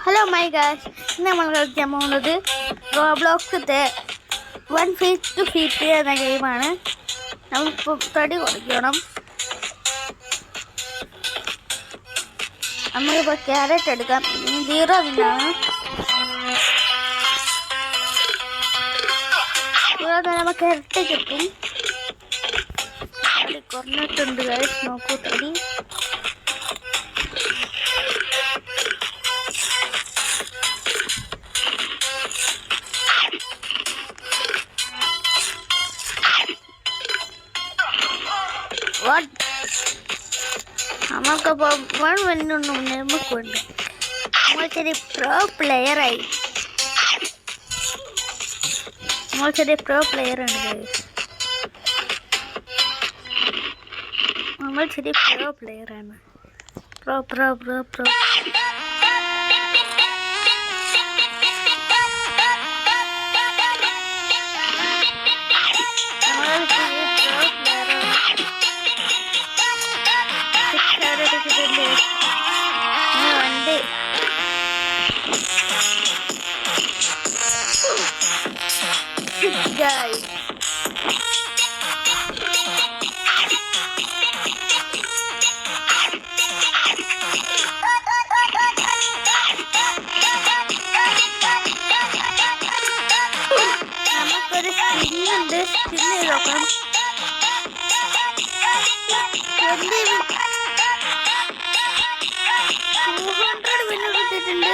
Hello my guys, ഇന്ന് നമ്മൾ കളിക്കാൻ പോകുന്നത് റോബ്ലോക്സിൻ്റെ 1 feet to feet എന്ന ഗെയിമാണ്. നമ്മളിപ്പോൾ തടി കുറയ്ക്കണം. നമ്മളിപ്പോൾ ക്യാരറ്റ് എടുക്കാം. 0 മിനിറ്റാണ്. നമുക്ക് ഇരട്ടി കിട്ടും. തടി കുറഞ്ഞിട്ടുണ്ട് ഗായ്സ്, നോക്കൂ തടി. നമുക്കപ്പോൾ 1 minute നമുക്കുണ്ട്. നമ്മളൊരു പ്രോ പ്ലെയറായി. നമ്മളൊരു പ്രോ പ്ലെയറാണ്. നമ്മൾ ശരി പ്രോ പ്ലെയറാണ്. Pro pro pro pro guys. നമുക്കൊരു സ്കിന്നുണ്ട്. സ്കിന്ന് നോക്കണം. 200 വിന്ന് കിട്ടിയിട്ടുണ്ട്.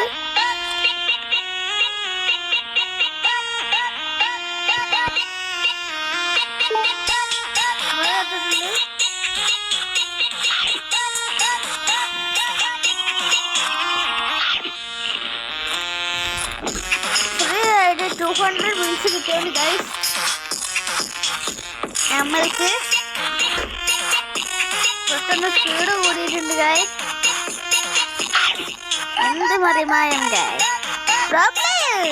ഫ്രീ 200 വിൻസ് കിട്ടിയത് ഗൈസ്. നമ്മൾക്ക് പെട്ടെന്ന് സ്പീഡ് കൂടിയിട്ടുണ്ട് ഗൈസ്. എന്ത് മറിമായം ഗൈസ്. പ്രോ പ്ലെയർ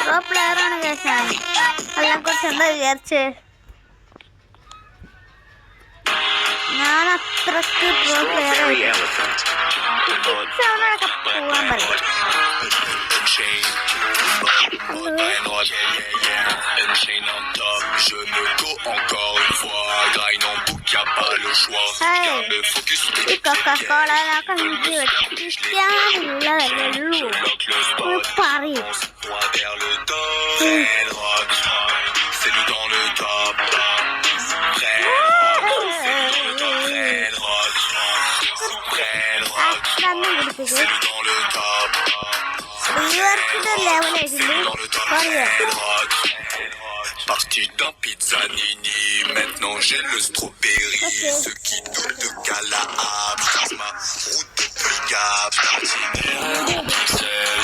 പ്രോ പ്ലെയറാണ് ഗൈസ്. ഞാൻ കുറിച്ച് എന്താ വിചാരിച്ചേ? ഞാൻ അത്രക്ക് പ്രോ പ്ലെയറായി. പോവാൻ പറയും. ഈ കൊക്കക്കോളൊക്കെ എനിക്ക് വെച്ചിട്ടാണുള്ളതല്ലേ പറയും. Parti d'un pizzanini, maintenant j'ai le strawberry. Ceux qui doutent de Galahad, Plasma, route de Brigade, Platine,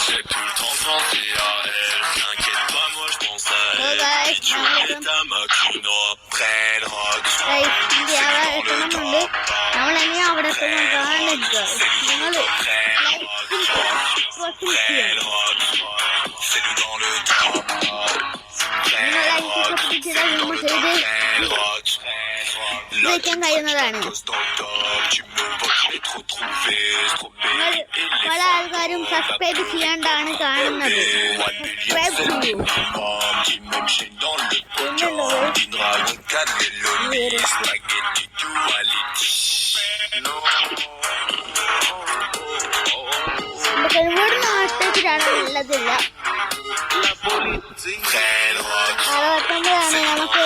j'ai plus le temps de penser à elle. T'inquiète pas, moi je pense à elle. Tu es ta macchina, prenne rock. കഴിയുന്നതാണ്. പല ആൾക്കാരും subscribe ചെയ്യാണ്ടാണ് കാണുന്നത്. ഇവിടുന്ന് ആട്ടത്തിലാണ് ഉള്ളതില്ല. 69 നമുക്ക്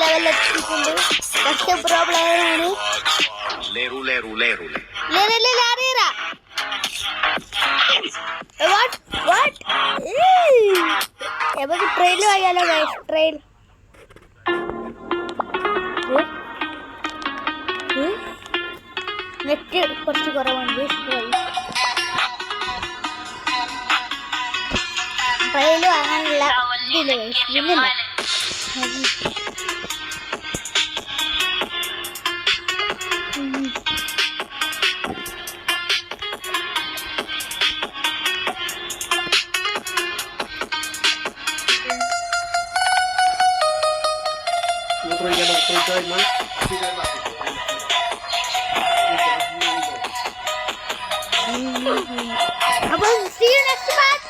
ലെവലെത്തിയിട്ടുണ്ട്. പക്ഷെ pro പ്ലെയറാണ്. നമുക്ക് train ആയാലോ ഗൈസ്. ട്രെയിൻ നെറ്റ് കുറച്ച് കുറവാണ്. ട്രെയിൻ വാങ്ങാനുള്ള ഇതില്ല. അപ്പോൾ see you next part.